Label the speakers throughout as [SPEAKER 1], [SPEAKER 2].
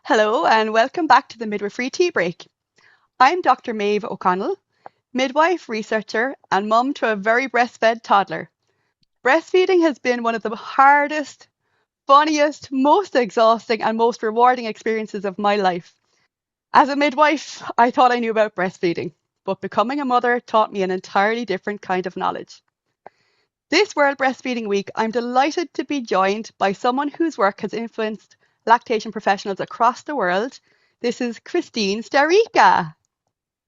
[SPEAKER 1] Hello, and welcome back to the Midwifery Tea Break. I'm Dr. Maeve O'Connell, midwife, researcher, and mum to a very breastfed toddler. Breastfeeding has been one of the hardest, funniest, most exhausting, and most rewarding experiences of my life. As a midwife, I thought I knew about breastfeeding, but becoming a mother taught me an entirely different kind of knowledge. This World Breastfeeding Week, I'm delighted to be joined by someone whose work has influenced lactation professionals across the world. This is Christine Staricka.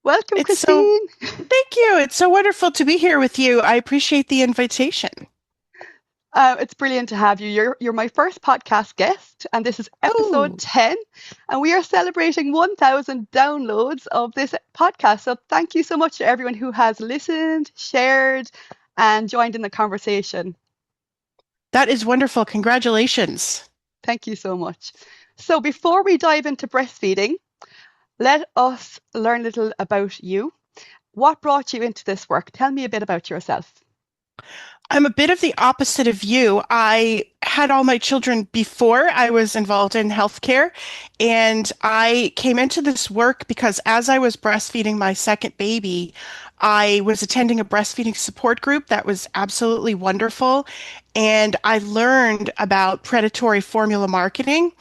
[SPEAKER 1] Welcome,
[SPEAKER 2] It's so,
[SPEAKER 1] Christine.
[SPEAKER 2] Thank you. It's so wonderful to be here with you. I appreciate the invitation.
[SPEAKER 1] It's brilliant to have you. You're my first podcast guest, and this is episode
[SPEAKER 2] Oh,
[SPEAKER 1] 10, and we are celebrating 1,000 downloads of this podcast. So thank you so much to everyone who has listened, shared, and joined in the conversation.
[SPEAKER 2] that is wonderful. Congratulations.
[SPEAKER 1] Thank you so much. So before we dive into breastfeeding, let us learn a little about you. What brought you into this work? Tell me a bit about yourself.
[SPEAKER 2] I'm a bit of the opposite of you. I had all my children before I was involved in healthcare, and I came into this work because as I was breastfeeding my second baby, I was attending a breastfeeding support group that was absolutely wonderful, and I learned about predatory formula marketing.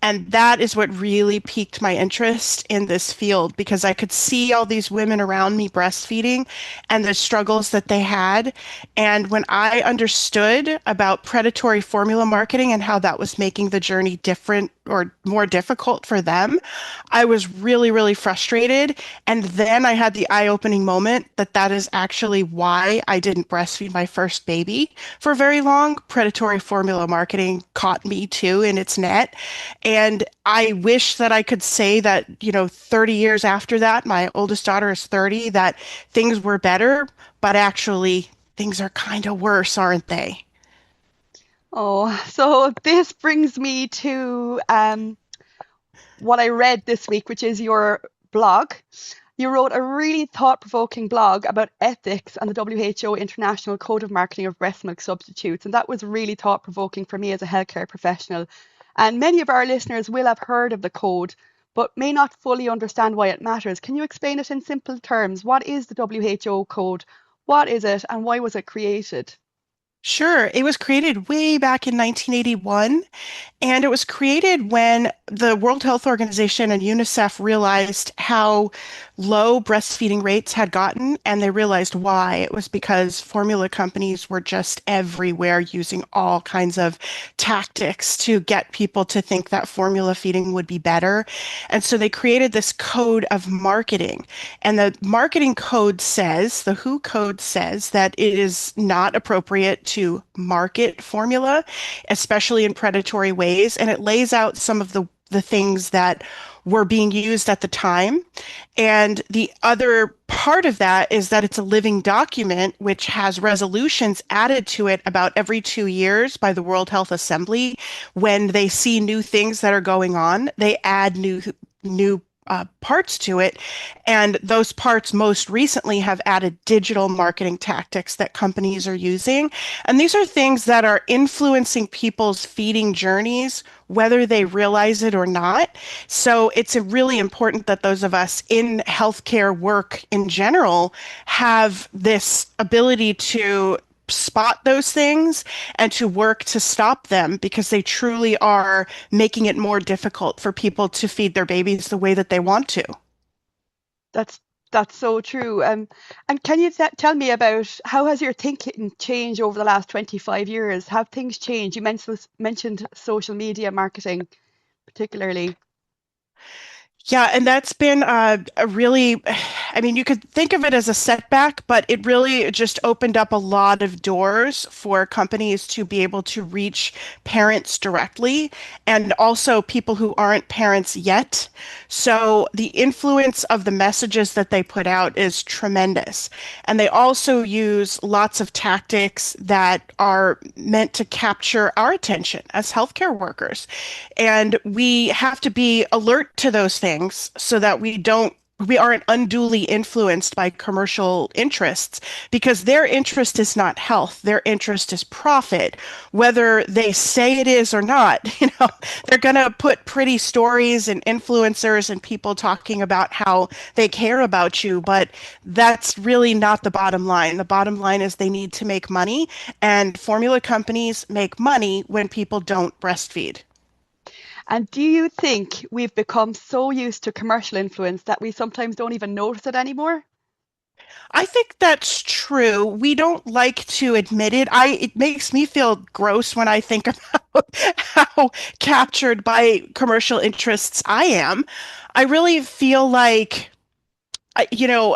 [SPEAKER 2] And that is what really piqued my interest in this field because I could see all these women around me breastfeeding and the struggles that they had. And when I understood about predatory formula marketing and how that was making the journey different or more difficult for them, I was really, really frustrated. And then I had the eye-opening moment that that is actually why I didn't breastfeed my first baby for very long. Predatory formula marketing caught me too in its net. And I wish that I could say that, 30 years after that, my oldest daughter is 30, that things were better, but actually things are kind of worse, aren't they?
[SPEAKER 1] Oh, so this brings me to what I read this week, which is your blog. You wrote a really thought provoking blog about ethics and the WHO International Code of Marketing of Breast Milk Substitutes. And that was really thought provoking for me as a healthcare professional. And many of our listeners will have heard of the code, but may not fully understand why it matters. Can you explain it in simple terms? What is the WHO code? What is it, and why was it created?
[SPEAKER 2] Sure. It was created way back in 1981. And it was created when the World Health Organization and UNICEF realized how low breastfeeding rates had gotten, and they realized why. It was because formula companies were just everywhere using all kinds of tactics to get people to think that formula feeding would be better. And so they created this code of marketing. And the marketing code says, the WHO code says that it is not appropriate to market formula, especially in predatory ways. And it lays out some of the things that were being used at the time. And the other part of that is that it's a living document which has resolutions added to it about every 2 years by the World Health Assembly. When they see new things that are going on, they add new parts to it. And those parts most recently have added digital marketing tactics that companies are using. And these are things that are influencing people's feeding journeys, whether they realize it or not. So it's really important that those of us in healthcare work in general have this ability to spot those things and to work to stop them because they truly are making it more difficult for people to feed their babies the way that they want to.
[SPEAKER 1] That's that's so true. And can you tell me about how has your thinking changed over the last 25 years? Have things changed? You mentioned social media marketing particularly.
[SPEAKER 2] Yeah, and that's been a really, I mean, you could think of it as a setback, but it really just opened up a lot of doors for companies to be able to reach parents directly and also people who aren't parents yet. So the influence of the messages that they put out is tremendous. And they also use lots of tactics that are meant to capture our attention as healthcare workers. And we have to be alert to those things so that we don't we aren't unduly influenced by commercial interests because their interest is not health. Their interest is profit, whether they say it is or not. They're going to put pretty stories and influencers and people talking about how they care about you, but that's really not the bottom line. The bottom line is they need to make money, and formula companies make money when people don't breastfeed.
[SPEAKER 1] And do you think we've become so used to commercial influence that we sometimes don't even notice it anymore?
[SPEAKER 2] I think that's true. We don't like to admit it. It makes me feel gross when I think about how captured by commercial interests I am. I really feel like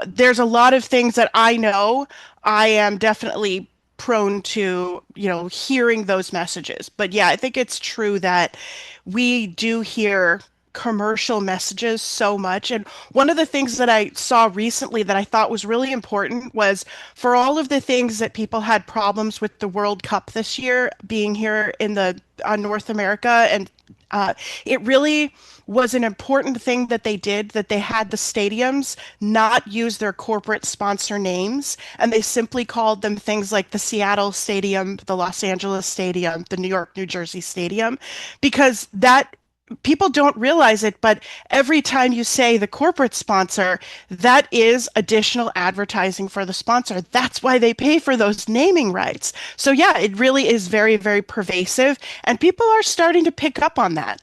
[SPEAKER 2] there's a lot of things that I know I am definitely prone to, hearing those messages. But yeah, I think it's true that we do hear commercial messages so much. And one of the things that I saw recently that I thought was really important was for all of the things that people had problems with the World Cup this year being here in the North America, and uh, it really was an important thing that they did, that they had the stadiums not use their corporate sponsor names, and they simply called them things like the Seattle Stadium, the Los Angeles Stadium, the New York, New Jersey Stadium, because that people don't realize it, but every time you say the corporate sponsor, that is additional advertising for the sponsor. That's why they pay for those naming rights. So yeah, it really is very, very pervasive, and people are starting to pick up on that.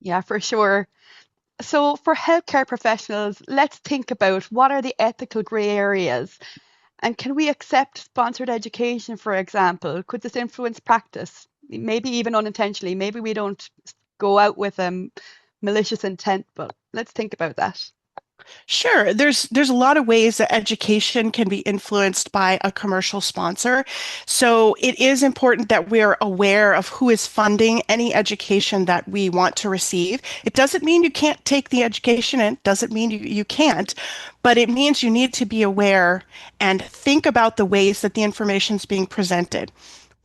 [SPEAKER 1] Yeah, for sure. So, for healthcare professionals, let's think about what are the ethical grey areas and can we accept sponsored education, for example? Could this influence practice? Maybe even unintentionally. Maybe we don't go out with a malicious intent, but let's think about that.
[SPEAKER 2] Sure, there's a lot of ways that education can be influenced by a commercial sponsor. So it is important that we're aware of who is funding any education that we want to receive. It doesn't mean you can't take the education and it doesn't mean you can't, but it means you need to be aware and think about the ways that the information is being presented.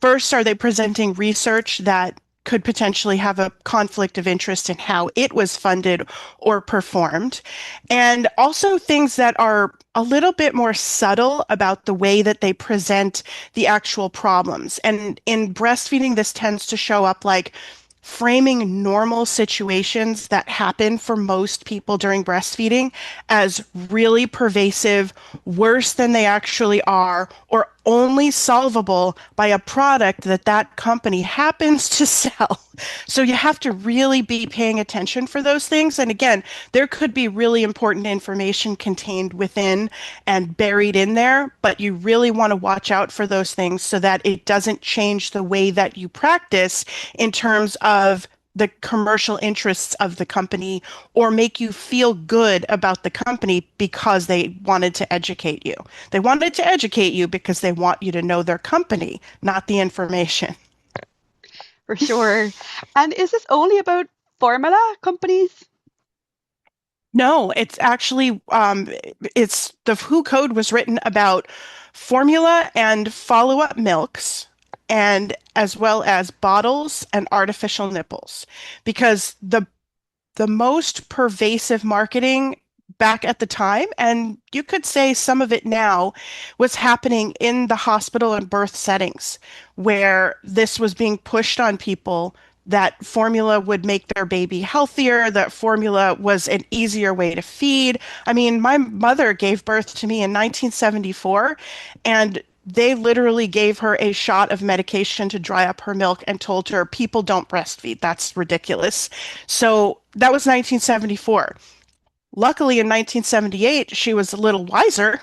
[SPEAKER 2] First, are they presenting research that could potentially have a conflict of interest in how it was funded or performed? And also things that are a little bit more subtle about the way that they present the actual problems. And in breastfeeding, this tends to show up like framing normal situations that happen for most people during breastfeeding as really pervasive, worse than they actually are, or only solvable by a product that that company happens to sell. So you have to really be paying attention for those things. And again, there could be really important information contained within and buried in there, but you really want to watch out for those things so that it doesn't change the way that you practice in terms of the commercial interests of the company or make you feel good about the company because they wanted to educate you. They wanted to educate you because they want you to know their company, not the information.
[SPEAKER 1] For sure. And is this only about formula companies?
[SPEAKER 2] No, it's actually it's the WHO code was written about formula and follow-up milks and as well as bottles and artificial nipples because the most pervasive marketing back at the time, and you could say some of it now, was happening in the hospital and birth settings where this was being pushed on people that formula would make their baby healthier, that formula was an easier way to feed. I mean, my mother gave birth to me in 1974, and they literally gave her a shot of medication to dry up her milk and told her, people don't breastfeed. That's ridiculous. So that was 1974. Luckily, in 1978, she was a little wiser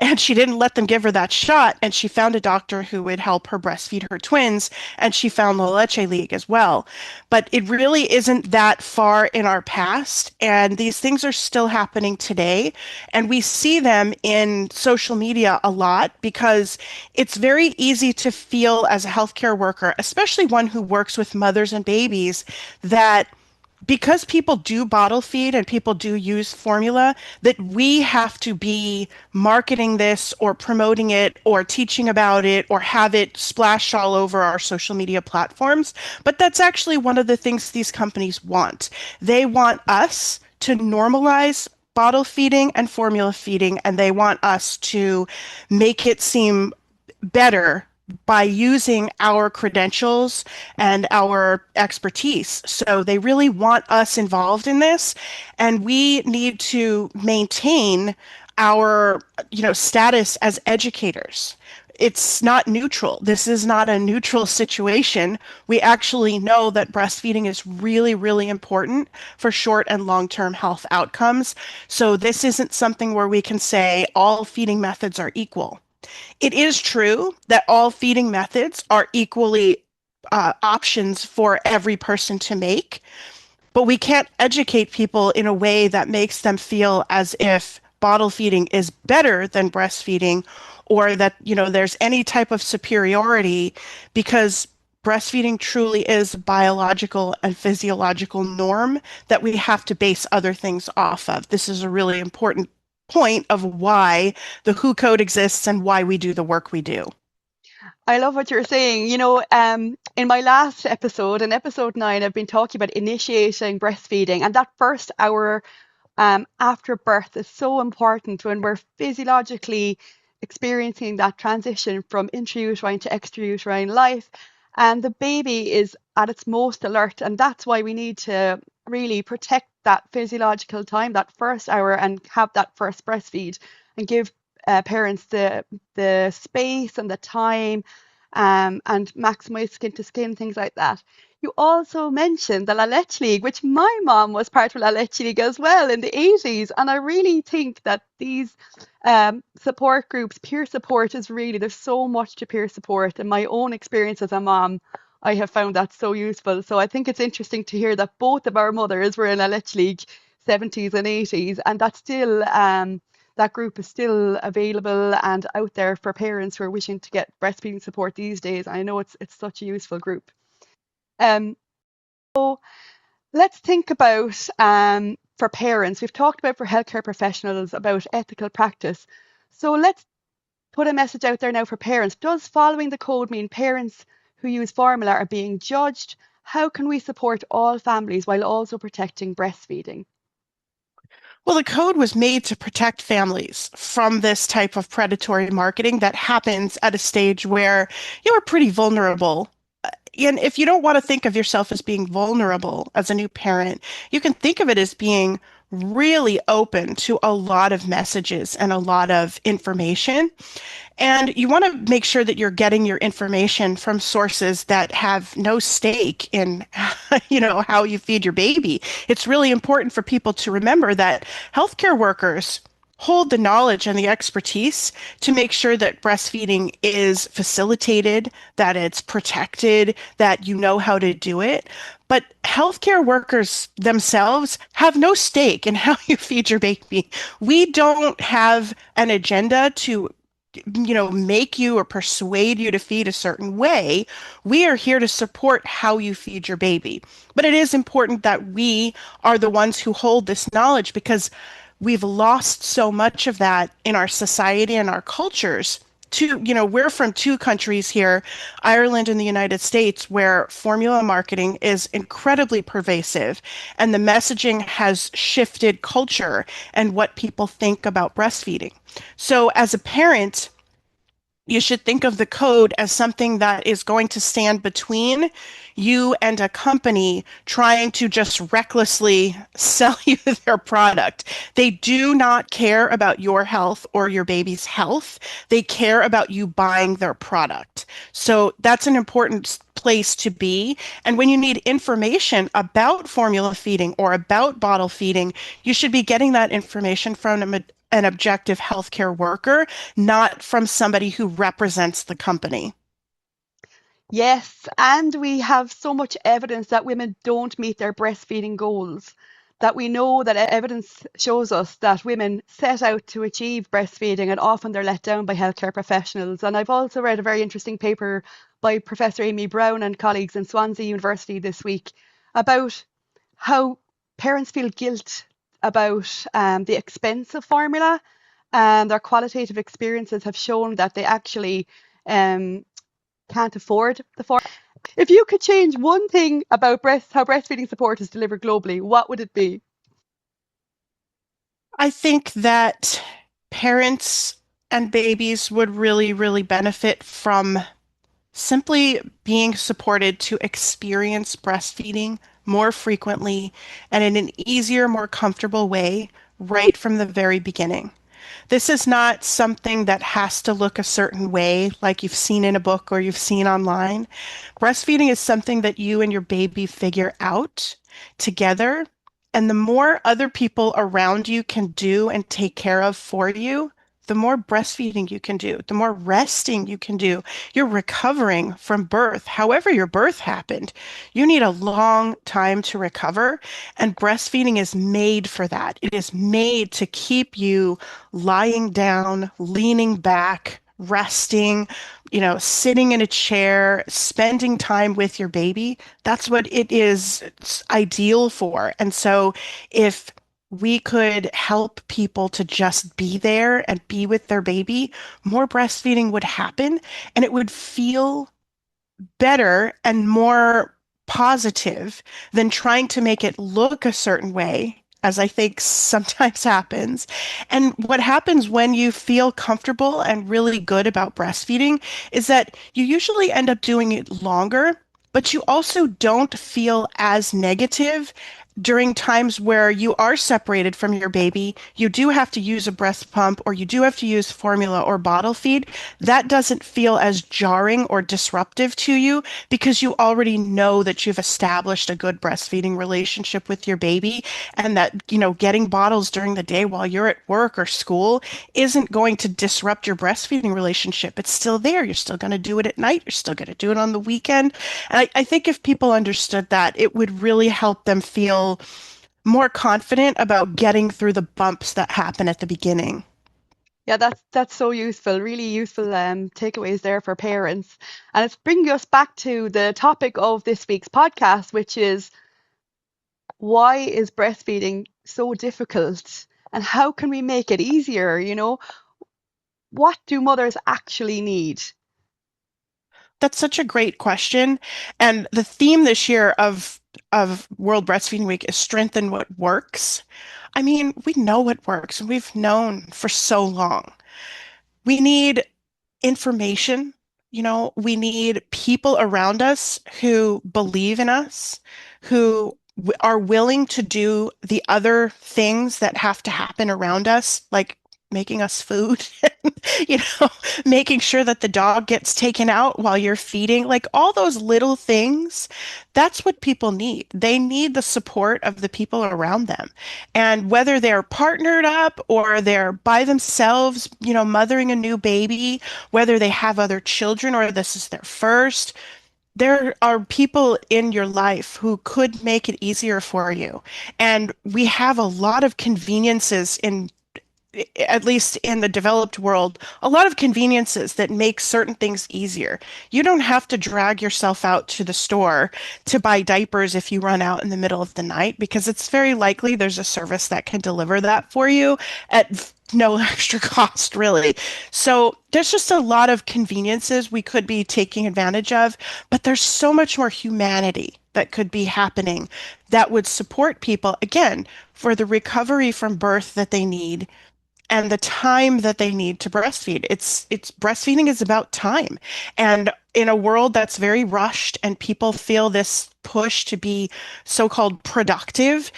[SPEAKER 2] and she didn't let them give her that shot. And she found a doctor who would help her breastfeed her twins. And she found the Leche League as well. But it really isn't that far in our past. And these things are still happening today. And we see them in social media a lot because it's very easy to feel as a healthcare worker, especially one who works with mothers and babies, that because people do bottle feed and people do use formula, that we have to be marketing this or promoting it or teaching about it or have it splashed all over our social media platforms. But that's actually one of the things these companies want. They want us to normalize bottle feeding and formula feeding, and they want us to make it seem better by using our credentials and our expertise. So they really want us involved in this, and we need to maintain our, status as educators. It's not neutral. This is not a neutral situation. We actually know that breastfeeding is really, really important for short and long-term health outcomes. So this isn't something where we can say all feeding methods are equal. It is true that all feeding methods are equally options for every person to make, but we can't educate people in a way that makes them feel as if bottle feeding is better than breastfeeding or that, there's any type of superiority because breastfeeding truly is a biological and physiological norm that we have to base other things off of. This is a really important point of why the WHO code exists and why we do the work we do.
[SPEAKER 1] I love what you're saying. In my last episode, in episode 9, I've been talking about initiating breastfeeding, and that first hour after birth is so important when we're physiologically experiencing that transition from intrauterine to extrauterine life. And the baby is at its most alert. And that's why we need to really protect that physiological time, that first hour, and have that first breastfeed and give parents the space and the time and maximize skin to skin, things like that. You also mentioned the La Leche League, which my mom was part of La Leche League as well in the 80s. And I really think that these support groups, peer support is really, there's so much to peer support. And my own experience as a mom, I have found that so useful. So I think it's interesting to hear that both of our mothers were in La Leche League 70s and 80s, and that's still that group is still available and out there for parents who are wishing to get breastfeeding support these days. I know it's such a useful group. Um, so let's think about for parents. We've talked about for healthcare professionals about ethical practice. So let's put a message out there now for parents. Does following the code mean parents who use formula are being judged? How can we support all families while also protecting breastfeeding?
[SPEAKER 2] Well, the code was made to protect families from this type of predatory marketing that happens at a stage where you are pretty vulnerable. And if you don't want to think of yourself as being vulnerable as a new parent, you can think of it as being really open to a lot of messages and a lot of information. And you want to make sure that you're getting your information from sources that have no stake in, how you feed your baby. It's really important for people to remember that healthcare workers hold the knowledge and the expertise to make sure that breastfeeding is facilitated, that it's protected, that you know how to do it. But healthcare workers themselves have no stake in how you feed your baby. We don't have an agenda to make you or persuade you to feed a certain way. We are here to support how you feed your baby. But it is important that we are the ones who hold this knowledge because we've lost so much of that in our society and our cultures. We're from two countries here, Ireland and the United States, where formula marketing is incredibly pervasive, and the messaging has shifted culture and what people think about breastfeeding. So, as a parent, you should think of the code as something that is going to stand between you and a company trying to just recklessly sell you their product. They do not care about your health or your baby's health. They care about you buying their product. So that's an important place to be. And when you need information about formula feeding or about bottle feeding, you should be getting that information from an objective healthcare worker, not from somebody who represents the company.
[SPEAKER 1] Yes, and we have so much evidence that women don't meet their breastfeeding goals. That we know that evidence shows us that women set out to achieve breastfeeding and often they're let down by healthcare professionals. And I've also read a very interesting paper by Professor Amy Brown and colleagues in Swansea University this week about how parents feel guilt about the expense of formula, and their qualitative experiences have shown that they actually um, can't afford the formula. If you could change one thing about how breastfeeding support is delivered globally, what would it be?
[SPEAKER 2] I think that parents and babies would really, really benefit from simply being supported to experience breastfeeding more frequently and in an easier, more comfortable way right from the very beginning. This is not something that has to look a certain way, like you've seen in a book or you've seen online. Breastfeeding is something that you and your baby figure out together. And the more other people around you can do and take care of for you, the more breastfeeding you can do, the more resting you can do. You're recovering from birth, however your birth happened. You need a long time to recover, and breastfeeding is made for that. It is made to keep you lying down, leaning back, resting, sitting in a chair, spending time with your baby. That's what it is ideal for. And so if we could help people to just be there and be with their baby, more breastfeeding would happen and it would feel better and more positive than trying to make it look a certain way, as I think sometimes happens. And what happens when you feel comfortable and really good about breastfeeding is that you usually end up doing it longer, but you also don't feel as negative during times where you are separated from your baby, you do have to use a breast pump or you do have to use formula or bottle feed. That doesn't feel as jarring or disruptive to you because you already know that you've established a good breastfeeding relationship with your baby and that, getting bottles during the day while you're at work or school isn't going to disrupt your breastfeeding relationship. It's still there. You're still going to do it at night. You're still going to do it on the weekend. And I think if people understood that, it would really help them feel more confident about getting through the bumps that happen at the beginning.
[SPEAKER 1] Yeah, that's so useful, really useful takeaways there for parents. And it's bringing us back to the topic of this week's podcast, which is why is breastfeeding so difficult and how can we make it easier? What do mothers actually need?
[SPEAKER 2] That's such a great question. And the theme this year of World Breastfeeding Week is strengthen what works. I mean, we know what works, and we've known for so long. We need information. We need people around us who believe in us, who are willing to do the other things that have to happen around us, like making us food, you know, making sure that the dog gets taken out while you're feeding, like all those little things. That's what people need. They need the support of the people around them. And whether they're partnered up or they're by themselves, mothering a new baby, whether they have other children or this is their first, there are people in your life who could make it easier for you. And we have a lot of conveniences in at least in the developed world, a lot of conveniences that make certain things easier. You don't have to drag yourself out to the store to buy diapers if you run out in the middle of the night, because it's very likely there's a service that can deliver that for you at no extra cost, really. So there's just a lot of conveniences we could be taking advantage of, but there's so much more humanity that could be happening that would support people, again, for the recovery from birth that they need and the time that they need to breastfeed. It's breastfeeding is about time. And in a world that's very rushed and people feel this push to be so-called productive,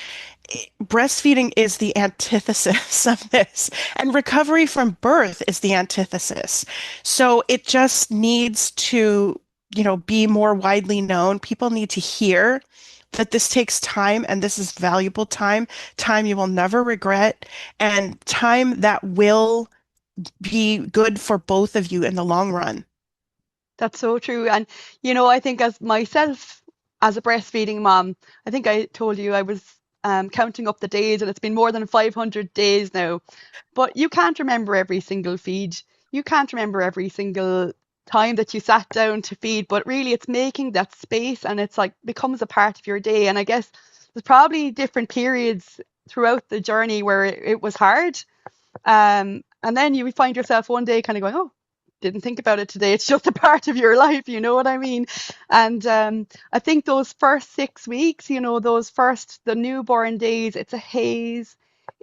[SPEAKER 2] breastfeeding is the antithesis of this. And recovery from birth is the antithesis. So it just needs to, be more widely known. People need to hear that this takes time and this is valuable time, time you will never regret, and time that will be good for both of you in the long run.
[SPEAKER 1] That's so true. And, I think as myself, as a breastfeeding mom, I think I told you I was counting up the days and it's been more than 500 days now. But you can't remember every single feed. You can't remember every single time that you sat down to feed, but really it's making that space and it's like becomes a part of your day. And I guess there's probably different periods throughout the journey where it was hard. And then you find yourself one day kind of going, oh, didn't think about it today. It's just a part of your life, you know what I mean? And I think those first 6 weeks, the newborn days, it's a haze.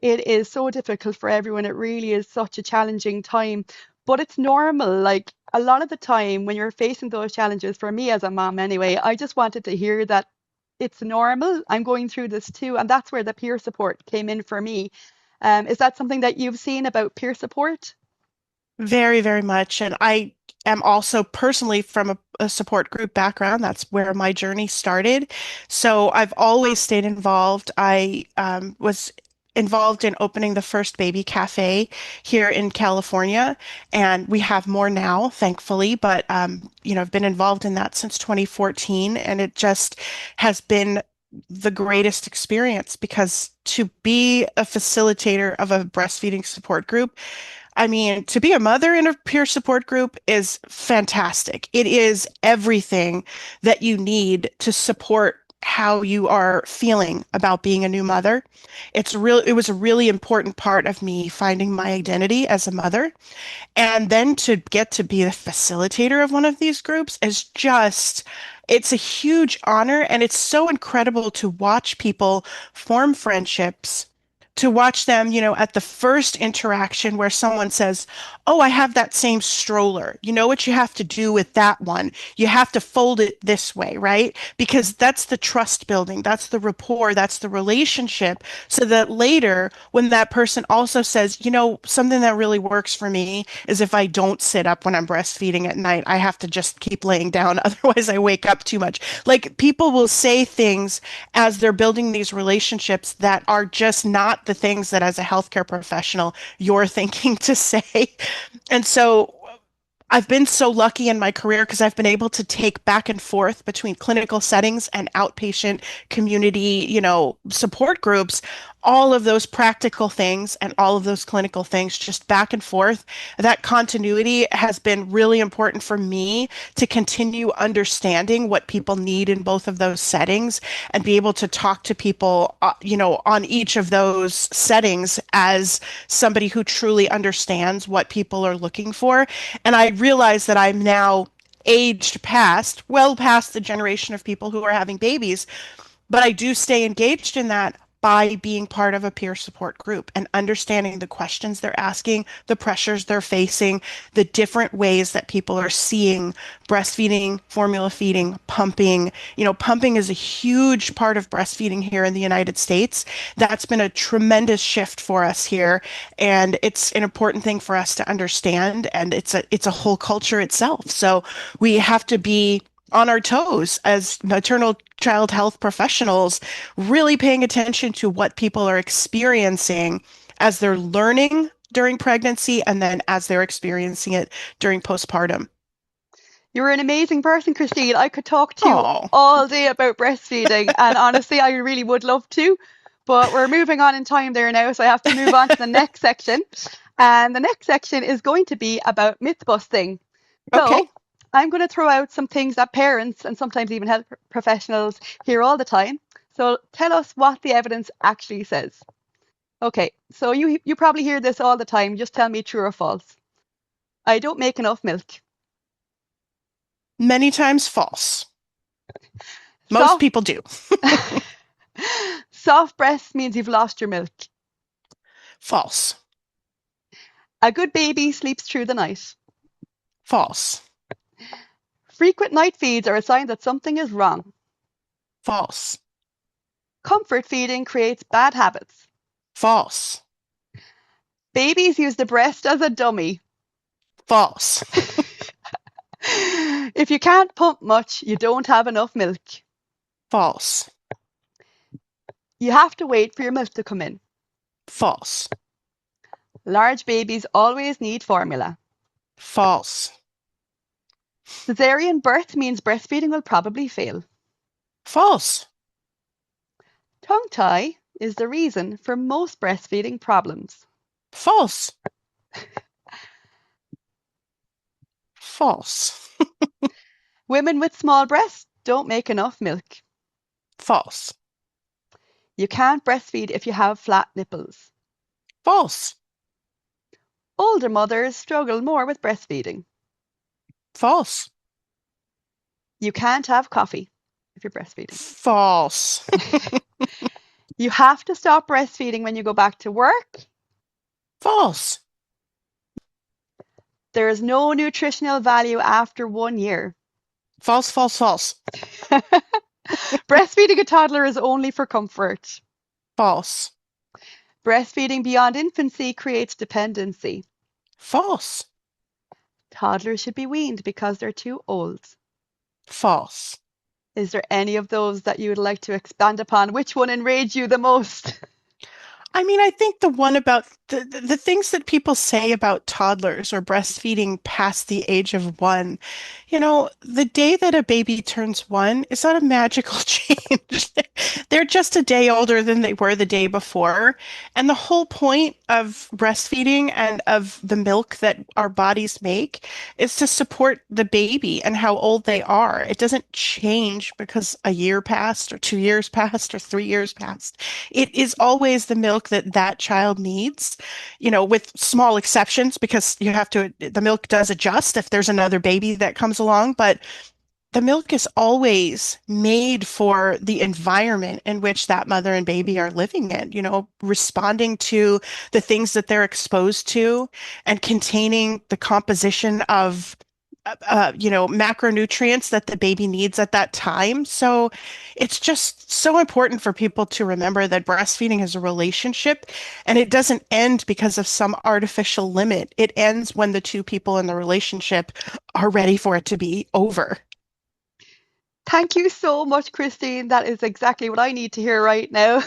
[SPEAKER 1] It is so difficult for everyone. It really is such a challenging time, but it's normal. Like a lot of the time when you're facing those challenges, for me as a mom anyway, I just wanted to hear that it's normal. I'm going through this too. And that's where the peer support came in for me. Is that something that you've seen about peer support?
[SPEAKER 2] Very, very much. And I am also personally from a support group background. That's where my journey started. So I've always stayed involved. I was involved in opening the first baby cafe here in California, and we have more now, thankfully. But I've been involved in that since 2014, and it just has been the greatest experience because to be a facilitator of a breastfeeding support group, I mean, to be a mother in a peer support group is fantastic. It is everything that you need to support how you are feeling about being a new mother. It was a really important part of me finding my identity as a mother. And then to get to be the facilitator of one of these groups is just, it's a huge honor. And it's so incredible to watch people form friendships, to watch them, at the first interaction where someone says, "Oh, I have that same stroller. You know what you have to do with that one? You have to fold it this way, right?" Because that's the trust building, that's the rapport, that's the relationship. So that later, when that person also says, something that really works for me is if I don't sit up when I'm breastfeeding at night, I have to just keep laying down. Otherwise, I wake up too much. Like people will say things as they're building these relationships that are just not the things that as a healthcare professional you're thinking to say. And so I've been so lucky in my career because I've been able to take back and forth between clinical settings and outpatient community, support groups, all of those practical things and all of those clinical things just back and forth. That continuity has been really important for me to continue understanding what people need in both of those settings and be able to talk to people, on each of those settings as somebody who truly understands what people are looking for. And I realize that I'm now aged past, well past the generation of people who are having babies, but I do stay engaged in that by being part of a peer support group and understanding the questions they're asking, the pressures they're facing, the different ways that people are seeing breastfeeding, formula feeding, pumping. Pumping is a huge part of breastfeeding here in the United States. That's been a tremendous shift for us here, and it's an important thing for us to understand, and it's a whole culture itself. So we have to be on our toes as maternal child health professionals, really paying attention to what people are experiencing as they're learning during pregnancy and then as they're experiencing it during postpartum.
[SPEAKER 1] You're an amazing person, Christine. I could talk to you
[SPEAKER 2] Oh,
[SPEAKER 1] all day about breastfeeding, and honestly, I really would love to. But we're moving on in time there now, so I have to move on to the next section. And the next section is going to be about myth busting.
[SPEAKER 2] okay.
[SPEAKER 1] So I'm going to throw out some things that parents and sometimes even health professionals hear all the time. So tell us what the evidence actually says. Okay, so you probably hear this all the time. Just tell me true or false. I don't make enough milk.
[SPEAKER 2] Many times false. Most
[SPEAKER 1] Soft
[SPEAKER 2] people do.
[SPEAKER 1] soft breast means you've lost your milk.
[SPEAKER 2] False.
[SPEAKER 1] A good baby sleeps through the night.
[SPEAKER 2] False.
[SPEAKER 1] Frequent night feeds are a sign that something is wrong.
[SPEAKER 2] False.
[SPEAKER 1] Comfort feeding creates bad habits.
[SPEAKER 2] False.
[SPEAKER 1] Babies use the breast as a dummy.
[SPEAKER 2] False.
[SPEAKER 1] If you can't pump much, you don't have enough milk.
[SPEAKER 2] False.
[SPEAKER 1] You have to wait for your milk to come in.
[SPEAKER 2] False.
[SPEAKER 1] Large babies always need formula.
[SPEAKER 2] False.
[SPEAKER 1] Caesarean birth means breastfeeding will probably fail.
[SPEAKER 2] False.
[SPEAKER 1] Tongue tie is the reason for most breastfeeding problems.
[SPEAKER 2] False. False.
[SPEAKER 1] Women with small breasts don't make enough milk.
[SPEAKER 2] False.
[SPEAKER 1] You can't breastfeed if you have flat nipples.
[SPEAKER 2] False.
[SPEAKER 1] Older mothers struggle more with breastfeeding.
[SPEAKER 2] False.
[SPEAKER 1] You can't have coffee if you're breastfeeding.
[SPEAKER 2] False.
[SPEAKER 1] You have to stop breastfeeding when you go back to work.
[SPEAKER 2] False.
[SPEAKER 1] There is no nutritional value after 1 year.
[SPEAKER 2] False, false, false.
[SPEAKER 1] Breastfeeding a toddler is only for comfort.
[SPEAKER 2] False.
[SPEAKER 1] Breastfeeding beyond infancy creates dependency.
[SPEAKER 2] False.
[SPEAKER 1] Toddlers should be weaned because they're too old.
[SPEAKER 2] False.
[SPEAKER 1] Is there any of those that you would like to expand upon? Which one enraged you the most?
[SPEAKER 2] I mean, I think the one about the things that people say about toddlers or breastfeeding past the age of 1, the day that a baby turns 1 is not a magical change. They're just a day older than they were the day before. And the whole point of breastfeeding and of the milk that our bodies make is to support the baby and how old they are. It doesn't change because a year passed or 2 years passed or 3 years passed. It is always the milk that that child needs, with small exceptions because the milk does adjust if there's another baby that comes along, but the milk is always made for the environment in which that mother and baby are living in, responding to the things that they're exposed to and containing the composition of macronutrients that the baby needs at that time. So it's just so important for people to remember that breastfeeding is a relationship and it doesn't end because of some artificial limit. It ends when the two people in the relationship are ready for it to be over.
[SPEAKER 1] Thank you so much, Christine. That is exactly what I need to hear right now.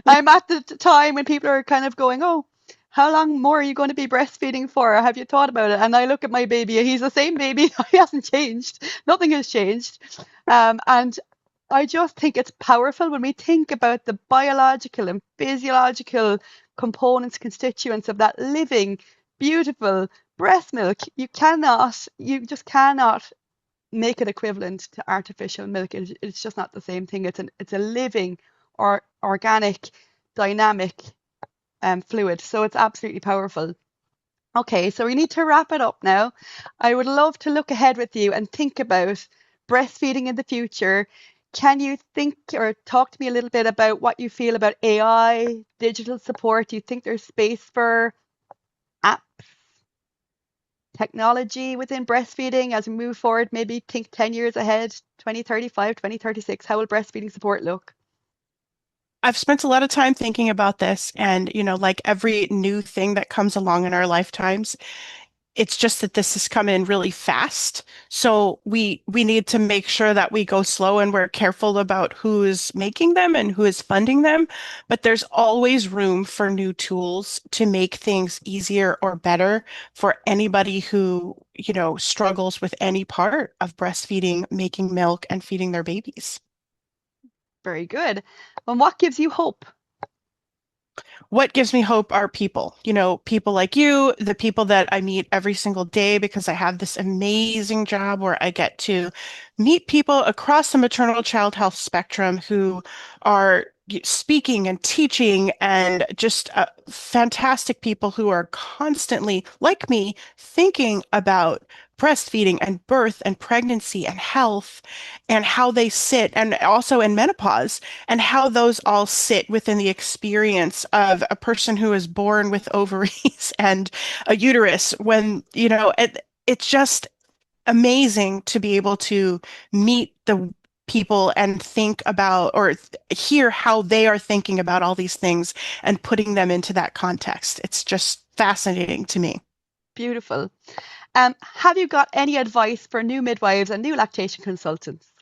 [SPEAKER 1] I'm at the time when people are kind of going, oh, how long more are you going to be breastfeeding for? Have you thought about it? And I look at my baby, he's the same baby. He hasn't changed. Nothing has changed. And I just think it's powerful when we think about the biological and physiological components, constituents of that living, beautiful breast milk. You just cannot make it equivalent to artificial milk. It's just not the same thing. It's a living or organic, dynamic fluid. So it's absolutely powerful. Okay, so we need to wrap it up now. I would love to look ahead with you and think about breastfeeding in the future. Can you think or talk to me a little bit about what you feel about AI, digital support? Do you think there's space for apps, technology within breastfeeding as we move forward? Maybe think 10 years ahead, 2035, 2036. How will breastfeeding support look?
[SPEAKER 2] I've spent a lot of time thinking about this, and like every new thing that comes along in our lifetimes, it's just that this has come in really fast. So we need to make sure that we go slow and we're careful about who is making them and who is funding them. But there's always room for new tools to make things easier or better for anybody who, struggles with any part of breastfeeding, making milk, and feeding their babies.
[SPEAKER 1] Very good. And what gives you hope?
[SPEAKER 2] What gives me hope are people, people like you, the people that I meet every single day because I have this amazing job where I get to meet people across the maternal child health spectrum who are speaking and teaching and just fantastic people who are constantly, like me, thinking about breastfeeding and birth and pregnancy and health and how they sit, and also in menopause and how those all sit within the experience of a person who is born with ovaries and a uterus it's just amazing to be able to meet the people and think about or hear how they are thinking about all these things and putting them into that context. It's just fascinating to me.
[SPEAKER 1] Beautiful. Have you got any advice for new midwives and new lactation consultants?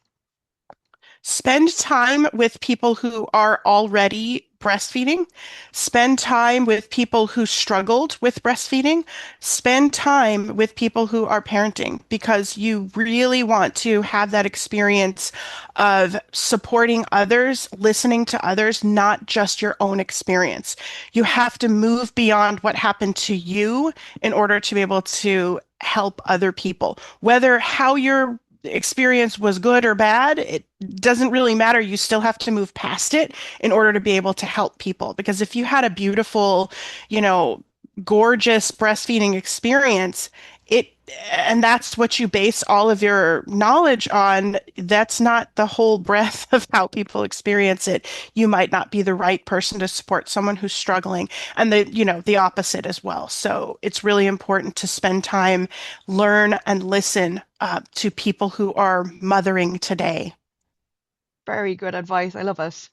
[SPEAKER 2] Spend time with people who are already breastfeeding. Spend time with people who struggled with breastfeeding. Spend time with people who are parenting because you really want to have that experience of supporting others, listening to others, not just your own experience. You have to move beyond what happened to you in order to be able to help other people, whether how your experience was good or bad, it doesn't really matter. You still have to move past it in order to be able to help people. Because if you had a beautiful, you know, gorgeous breastfeeding experience, it and that's what you base all of your knowledge on. That's not the whole breadth of how people experience it. You might not be the right person to support someone who's struggling, and the opposite as well. So it's really important to spend time, learn and listen to people who are mothering today.
[SPEAKER 1] Very good advice. I love it.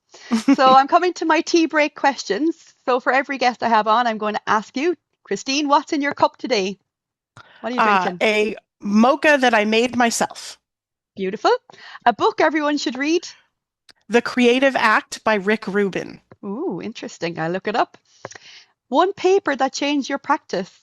[SPEAKER 1] So I'm coming to my tea break questions. So for every guest I have on, I'm going to ask you, Christine, what's in your cup today? What are you drinking?
[SPEAKER 2] A mocha that I made myself.
[SPEAKER 1] Beautiful. A book everyone should read?
[SPEAKER 2] The Creative Act by Rick Rubin.
[SPEAKER 1] Ooh, interesting. I'll look it up. One paper that changed your practice?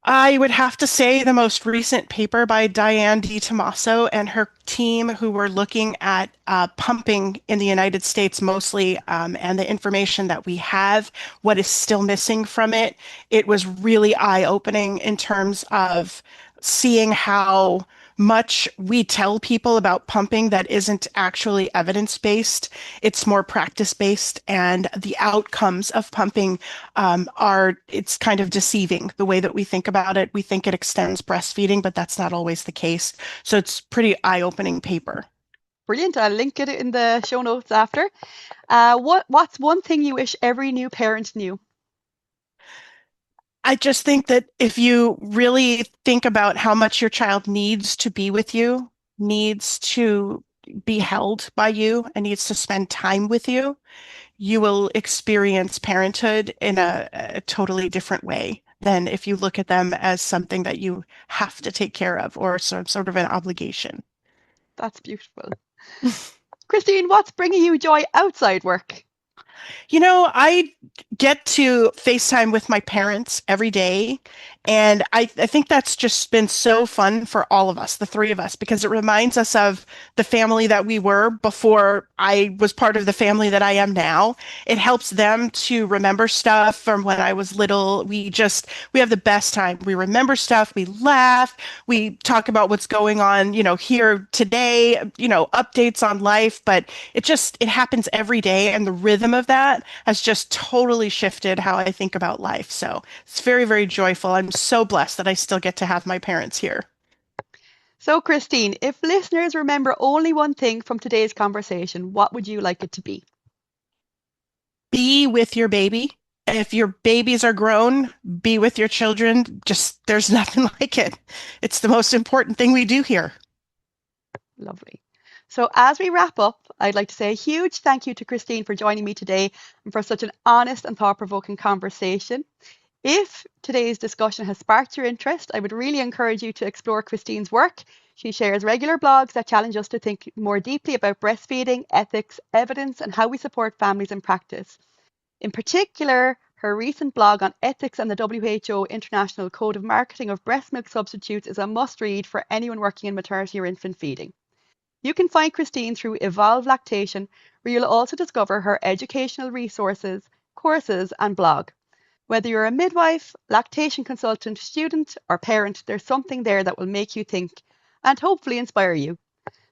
[SPEAKER 2] I would have to say the most recent paper by Diane D. Tomaso and her team, who were looking at pumping in the United States mostly, and the information that we have, what is still missing from it. It was really eye-opening in terms of seeing how much we tell people about pumping that isn't actually evidence-based. It's more practice-based, and the outcomes of pumping it's kind of deceiving the way that we think about it. We think it extends breastfeeding, but that's not always the case. So it's pretty eye-opening paper.
[SPEAKER 1] Brilliant. I'll link it in the show notes after. What's one thing you wish every new parent knew?
[SPEAKER 2] I just think that if you really think about how much your child needs to be with you, needs to be held by you, and needs to spend time with you, you will experience parenthood in a totally different way than if you look at them as something that you have to take care of or some sort of an obligation.
[SPEAKER 1] That's beautiful. Christine, what's bringing you joy outside work?
[SPEAKER 2] I get to FaceTime with my parents every day, and I think that's just been so fun for all of us, the three of us, because it reminds us of the family that we were before I was part of the family that I am now. It helps them to remember stuff from when I was little. We have the best time. We remember stuff, we laugh, we talk about what's going on, here today, updates on life, but it happens every day, and the rhythm of that has just totally shifted how I think about life. So it's very, very joyful. I'm so blessed that I still get to have my parents here.
[SPEAKER 1] So, Christine, if listeners remember only one thing from today's conversation, what would you like it to be?
[SPEAKER 2] Be with your baby. If your babies are grown, be with your children. Just there's nothing like it. It's the most important thing we do here.
[SPEAKER 1] Lovely. So, as we wrap up, I'd like to say a huge thank you to Christine for joining me today and for such an honest and thought provoking conversation. If today's discussion has sparked your interest, I would really encourage you to explore Christine's work. She shares regular blogs that challenge us to think more deeply about breastfeeding, ethics, evidence, and how we support families in practice. In particular, her recent blog on ethics and the WHO International Code of Marketing of Breast Milk Substitutes is a must read for anyone working in maternity or infant feeding. You can find Christine through Evolve Lactation, where you'll also discover her educational resources, courses, and blog. Whether you're a midwife, lactation consultant, student, or parent, there's something there that will make you think and hopefully inspire you.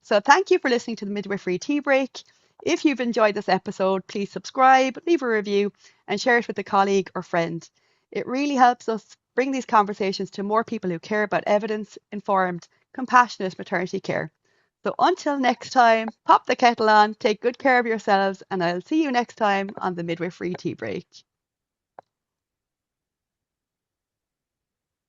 [SPEAKER 1] So, thank you for listening to the Midwifery Tea Break. If you've enjoyed this episode, please subscribe, leave a review, and share it with a colleague or friend. It really helps us bring these conversations to more people who care about evidence informed, compassionate maternity care. So, until next time, pop the kettle on, take good care of yourselves, and I'll see you next time on the Midwifery Tea Break.